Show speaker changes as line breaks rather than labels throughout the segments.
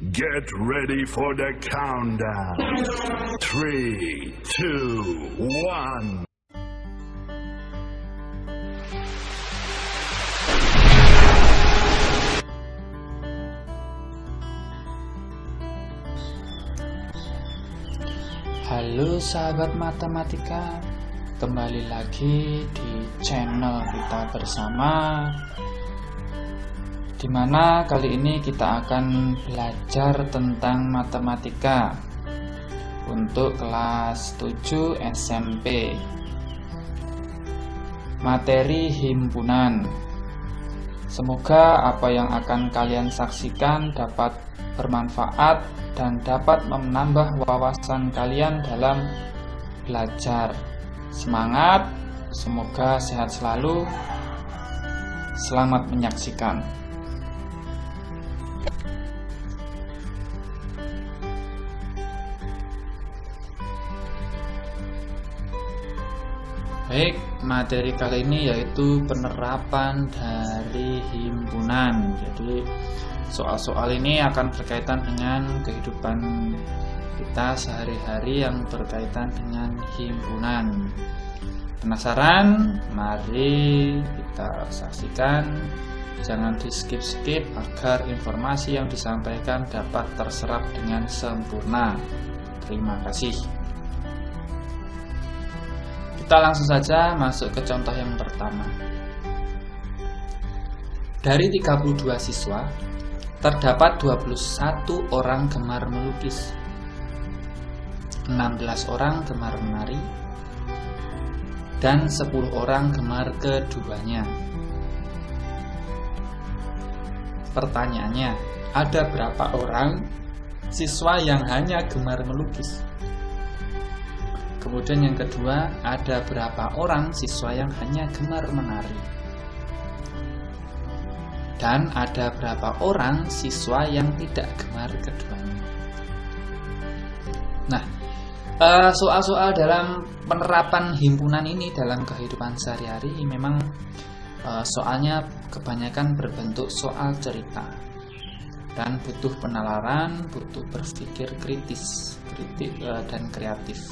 Get ready for the countdown. 3, 2, 1.
Halo sahabat matematika, kembali lagi di channel kita bersama, dimana kali ini kita akan belajar tentang matematika untuk kelas 7 SMP, materi himpunan. Semoga apa yang akan kalian saksikan dapat bermanfaat dan dapat menambah wawasan kalian dalam belajar. Semangat, semoga sehat selalu. Selamat menyaksikan. Baik, materi kali ini yaitu penerapan dari himpunan. Jadi soal-soal ini akan berkaitan dengan kehidupan kita sehari-hari yang berkaitan dengan himpunan. Penasaran? Mari kita saksikan. Jangan di skip-skip agar informasi yang disampaikan dapat terserap dengan sempurna. Terima kasih. Kita langsung saja masuk ke contoh yang pertama. Dari 32 siswa, terdapat 21 orang gemar melukis, 16 orang gemar menari, dan 10 orang gemar keduanya. Pertanyaannya, ada berapa orang siswa yang hanya gemar melukis? Kemudian yang kedua, ada berapa orang siswa yang hanya gemar menari? Dan ada berapa orang siswa yang tidak gemar keduanya? Nah, soal-soal dalam penerapan himpunan ini dalam kehidupan sehari-hari memang soalnya kebanyakan berbentuk soal cerita dan butuh penalaran, butuh berpikir kritis dan kreatif.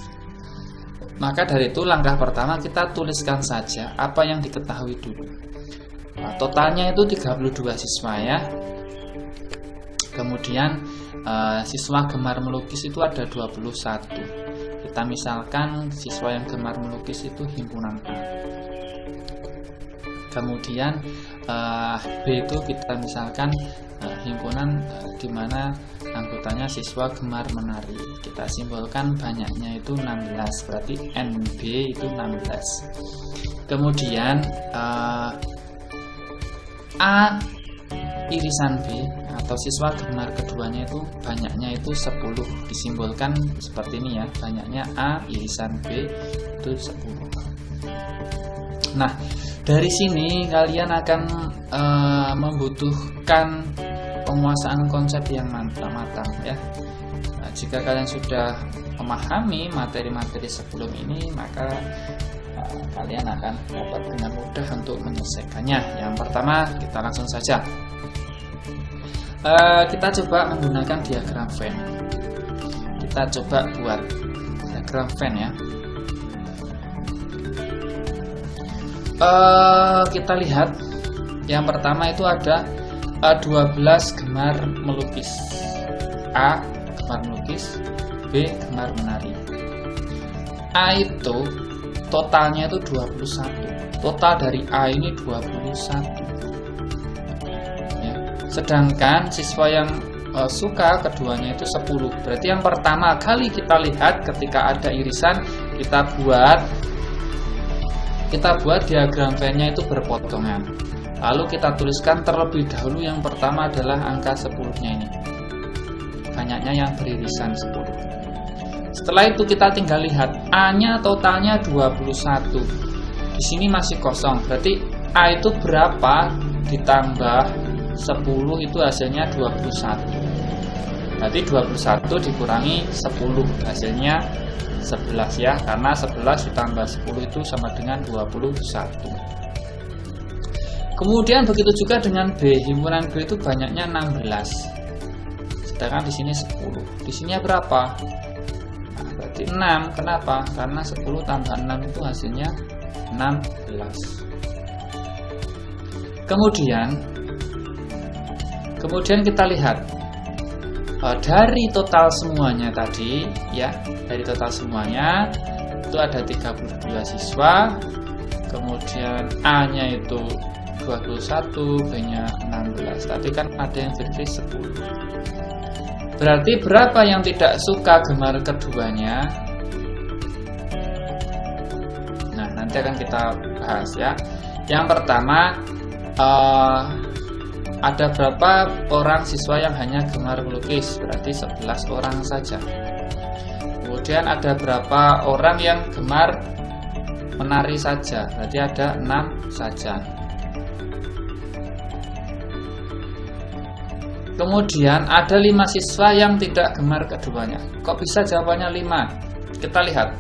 Maka dari itu langkah pertama kita tuliskan saja apa yang diketahui dulu. Totalnya itu 32 siswa ya. Kemudian siswa gemar melukis itu ada 21. Kita misalkan siswa yang gemar melukis itu himpunan A. Kemudian B itu kita misalkan himpunan di mana anggotanya siswa gemar menari. Kita simbolkan banyaknya itu 16, berarti NB itu 16. Kemudian A irisan B atau siswa gemar keduanya itu banyaknya itu 10, disimbolkan seperti ini ya, banyaknya A irisan B itu 10. Nah, dari sini kalian akan membutuhkan penguasaan konsep yang matang ya. Nah, jika kalian sudah memahami materi-materi sebelum ini, maka kalian akan dapat dengan mudah untuk menyelesaikannya. Yang pertama, kita langsung saja. Kita coba menggunakan diagram Venn. Kita coba buat diagram Venn ya. Kita lihat yang pertama itu ada 12 gemar melukis. A gemar melukis, B gemar menari. A itu totalnya itu 21. Total dari A ini 21 ya. Sedangkan siswa yang suka keduanya itu 10. Berarti yang pertama kali kita lihat ketika ada irisan, kita buat diagram Venn-nya itu berpotongan. Lalu kita tuliskan terlebih dahulu yang pertama adalah angka 10-nya ini. Banyaknya yang beririsan 10. Setelah itu kita tinggal lihat A-nya totalnya 21. Di sini masih kosong. Berarti A itu berapa ditambah 10 itu hasilnya 21. Berarti 21 dikurangi 10 hasilnya 11 ya, karena 11 ditambah 10 itu sama dengan 21. Kemudian begitu juga dengan B, himpunan B itu banyaknya 16. Sedangkan di sini 10. Di sini berapa? Nah, berarti 6. Kenapa? Karena 10 tambah 6 itu hasilnya 16. Kemudian kita lihat dari total semuanya tadi ya, dari total semuanya itu ada 32 siswa, kemudian A-nya itu 21, B-nya 16. Tadi kan ada yang versi 10. Berarti berapa yang tidak suka gemar keduanya? Nah, nanti akan kita bahas ya. Yang pertama, ada berapa orang siswa yang hanya gemar melukis? Berarti 11 orang saja. Kemudian ada berapa orang yang gemar menari saja? Berarti ada 6 saja. Kemudian ada 5 siswa yang tidak gemar keduanya. Kok bisa jawabannya 5? Kita lihat.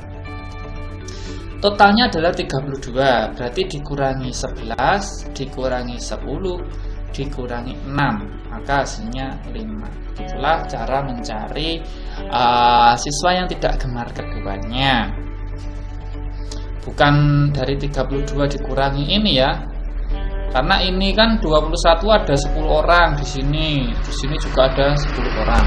Totalnya adalah 32. Berarti dikurangi 11, dikurangi 10, dikurangi 6, maka hasilnya 5. Itulah cara mencari siswa yang tidak gemar keduanya. Bukan dari 32 dikurangi ini ya. Karena ini kan 21 ada 10 orang di sini juga ada 10 orang.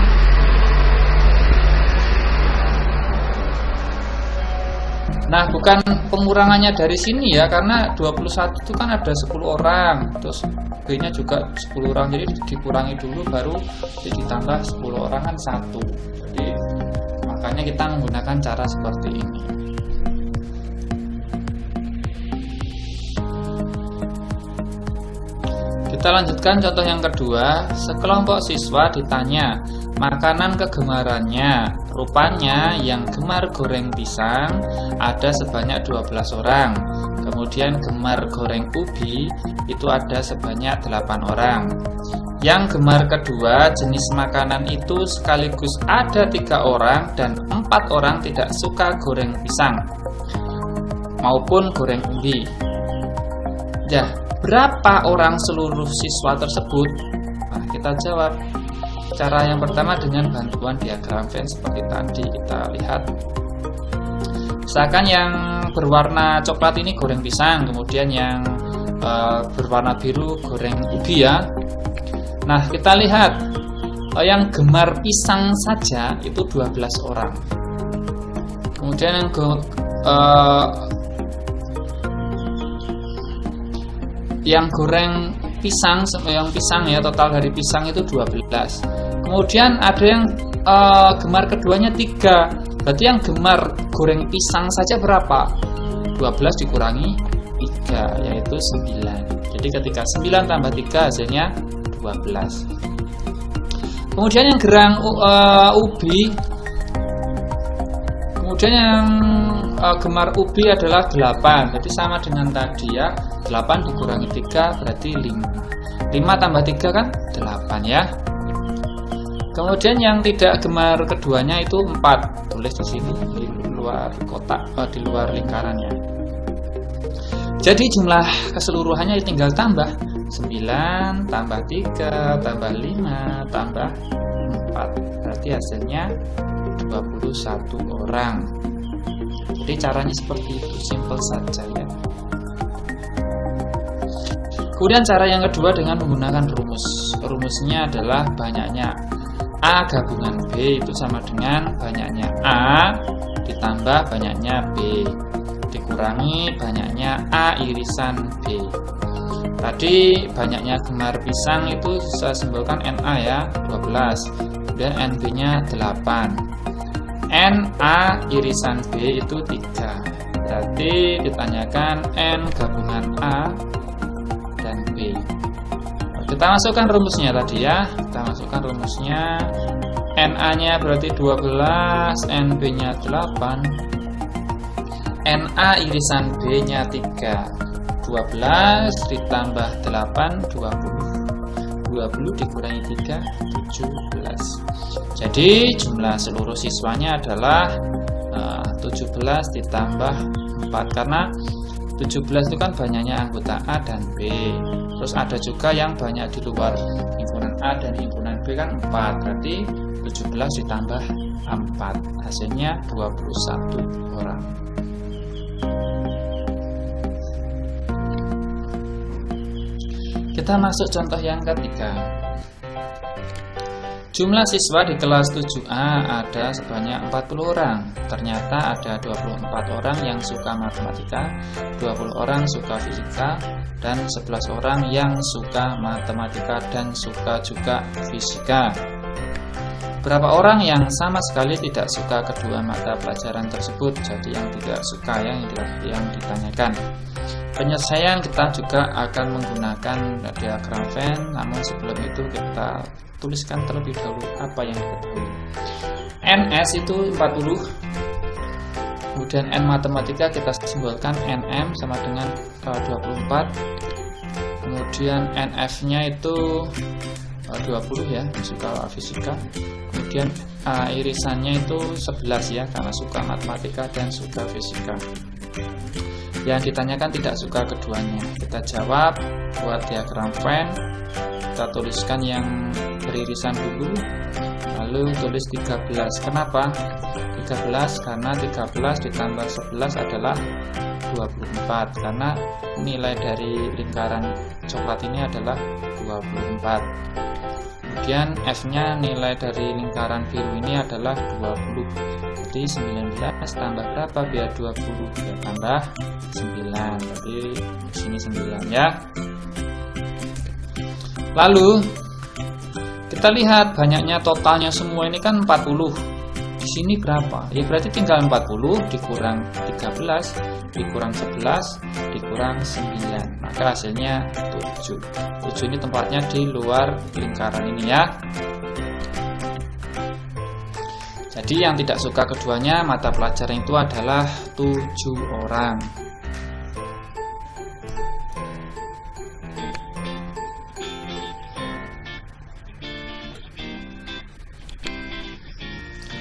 Nah, bukan pengurangannya dari sini ya, karena 21 itu kan ada 10 orang, terus B-nya juga 10 orang, jadi dikurangi dulu baru ditambah 10 orang kan 1. Jadi makanya kita menggunakan cara seperti ini. Kita lanjutkan contoh yang kedua. Sekelompok siswa ditanya makanan kegemarannya. Rupanya yang gemar goreng pisang ada sebanyak 12 orang. Kemudian gemar goreng ubi itu ada sebanyak 8 orang. Yang gemar kedua jenis makanan itu sekaligus ada 3 orang dan 4 orang tidak suka goreng pisang maupun goreng ubi. Ya, berapa orang seluruh siswa tersebut? Nah, kita jawab. Cara yang pertama dengan bantuan diagram Venn seperti tadi kita lihat. Misalkan yang berwarna coklat ini goreng pisang, kemudian yang berwarna biru goreng ubi ya. Nah, kita lihat yang gemar pisang saja itu 12 orang. Kemudian yang goreng pisang, yang pisang ya, total dari pisang itu 12. Kemudian ada yang gemar keduanya 3. Berarti yang gemar goreng pisang saja berapa? 12 dikurangi 3, yaitu 9. Jadi ketika 9 tambah 3 hasilnya 12. Kemudian yang gerang ubi, kemudian yang gemar ubi adalah 8. Berarti sama dengan tadi ya, 8 dikurangi 3 berarti 5. 5 tambah 3 kan 8 ya. Kemudian yang tidak gemar keduanya itu 4. Tulis di sini di luar kotak, di luar lingkarannya. Jadi jumlah keseluruhannya tinggal tambah 9 tambah 3 tambah 5 tambah 4. Berarti hasilnya 21 orang. Jadi caranya seperti itu, simple saja ya. Kemudian cara yang kedua dengan menggunakan rumus. Rumusnya adalah banyaknya A gabungan B itu sama dengan banyaknya A ditambah banyaknya B dikurangi banyaknya A irisan B. Tadi banyaknya gemar pisang itu saya simbolkan NA ya, 12. Kemudian NB nya 8. NA irisan B itu 3. Berarti ditanyakan N gabungan A dan B. Kita masukkan rumusnya tadi ya. Kita masukkan rumusnya. NA-nya berarti 12, NB-nya 8. NA irisan B-nya 3. 12 ditambah 8, 20. 20 dikurangi 3, 17. Jadi jumlah seluruh siswanya adalah 17 ditambah 4. Karena 17 itu kan banyaknya anggota A dan B. Terus ada juga yang banyak di luar himpunan A dan himpunan B kan 4, berarti 17 ditambah 4, hasilnya 21 orang. Kita masuk contoh yang ketiga. Jumlah siswa di kelas 7A ada sebanyak 40 orang. Ternyata ada 24 orang yang suka matematika, 20 orang suka fisika, dan 11 orang yang suka matematika dan suka juga fisika. Berapa orang yang sama sekali tidak suka kedua mata pelajaran tersebut? Jadi yang tidak suka yang ditanyakan. Penyelesaian kita juga akan menggunakan diagram Venn, namun sebelum itu kita tuliskan terlebih dahulu apa yang diketahui. NS itu 40, kemudian N matematika kita simbolkan NM sama dengan 24, kemudian NF nya itu 20 ya, suka fisika, kemudian irisannya itu 11 ya, karena suka matematika dan suka fisika. Yang ditanyakan tidak suka keduanya. Kita jawab, buat diagram Venn, kita tuliskan yang beririsan dulu, lalu tulis 13. Kenapa 13? Karena 13 ditambah 11 adalah 24, karena nilai dari lingkaran coklat ini adalah 24. Kemudian F nya nilai dari lingkaran biru ini adalah 20. Jadi 19 tambah berapa biar 20? Ya tambah 9. Jadi di sini 9 ya. Lalu kita lihat banyaknya totalnya semua ini kan 40. Di sini berapa? Ya berarti tinggal 40 dikurang 13 dikurang 11 dikurang 9. Maka hasilnya 7. 7 ini tempatnya di luar lingkaran ini ya. Jadi yang tidak suka keduanya mata pelajaran itu adalah 7 orang.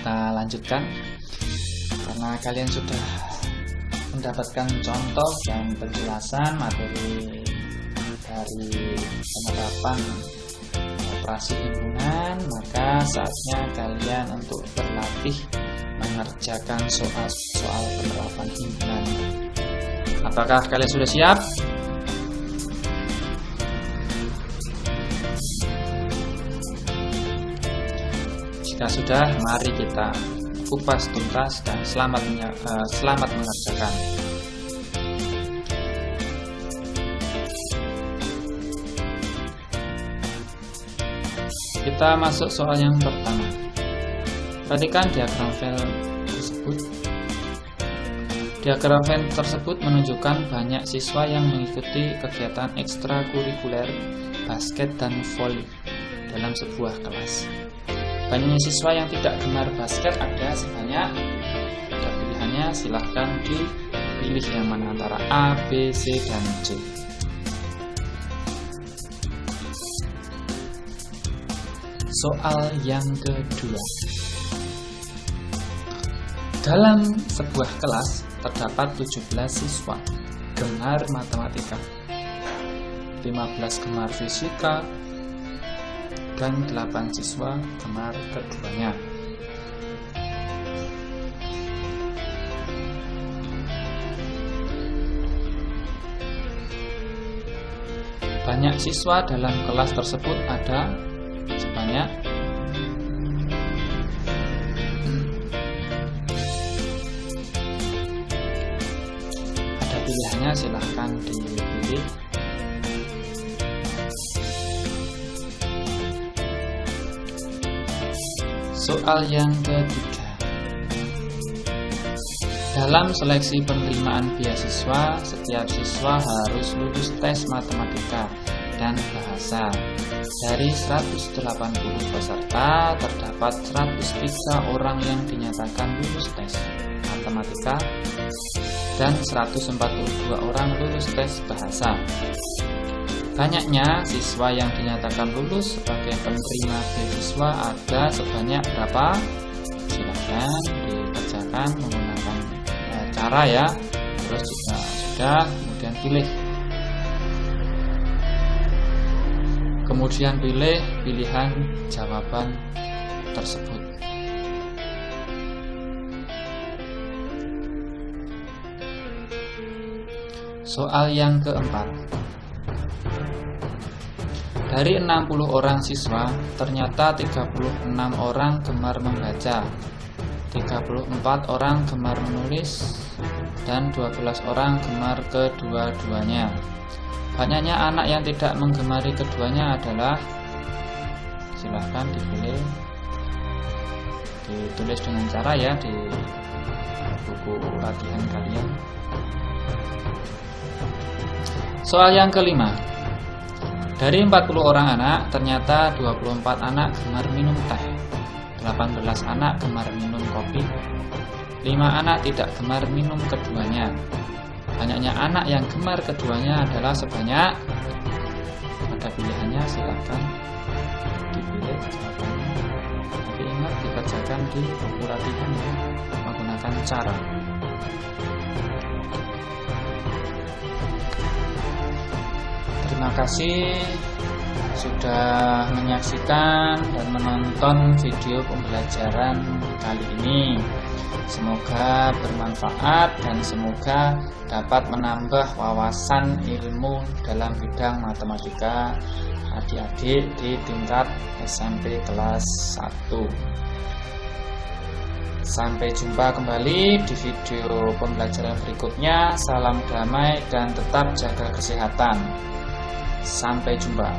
Kita lanjutkan, karena kalian sudah mendapatkan contoh dan penjelasan materi dari penerapan operasi himpunan, maka saatnya kalian untuk berlatih mengerjakan soal-soal penerapan himpunan. Apakah kalian sudah siap? Jika sudah, mari kita kupas tuntas dan selamat mengerjakan. Kita masuk soal yang pertama. Perhatikan diagram Venn tersebut. Diagram Venn tersebut menunjukkan banyak siswa yang mengikuti kegiatan ekstrakurikuler basket dan voli dalam sebuah kelas. Banyak siswa yang tidak gemar basket ada sebanyak, ada pilihannya, silahkan dipilih yang mana antara A, B, C, dan C. Soal yang kedua. Dalam sebuah kelas terdapat 17 siswa gemar matematika, 15 gemar fisika, dan 8 siswa gemar keduanya. Banyak siswa dalam kelas tersebut ada sebanyak ada pilihannya, silahkan dipilih. Soal yang ketiga. Dalam seleksi penerimaan beasiswa, setiap siswa harus lulus tes matematika dan bahasa. Dari 180 peserta, terdapat 103 orang yang dinyatakan lulus tes matematika dan 142 orang lulus tes bahasa. Banyaknya siswa yang dinyatakan lulus sebagai penerima beasiswa ada sebanyak berapa? Silakan dikerjakan menggunakan cara ya. Terus jika sudah, kemudian pilih. Kemudian pilih pilihan jawaban tersebut. Soal yang keempat. Dari 60 orang siswa, ternyata 36 orang gemar membaca, 34 orang gemar menulis, dan 12 orang gemar kedua-duanya. Banyaknya anak yang tidak menggemari keduanya adalah, silahkan dipilih, ditulis dengan cara ya di buku latihan kalian. Soal yang kelima. Dari 40 orang anak, ternyata 24 anak gemar minum teh, 18 anak gemar minum kopi, 5 anak tidak gemar minum keduanya. Banyaknya anak yang gemar keduanya adalah sebanyak, ada pilihannya, silakan dipilih jawabannya. Tapi ingat dikerjakan di buku latihan ya, menggunakan cara. Terima kasih sudah menyaksikan dan menonton video pembelajaran kali ini. Semoga bermanfaat dan semoga dapat menambah wawasan ilmu dalam bidang matematika adik-adik di tingkat SMP kelas 1. Sampai jumpa kembali di video pembelajaran berikutnya. Salam damai dan tetap jaga kesehatan. Sampai jumpa.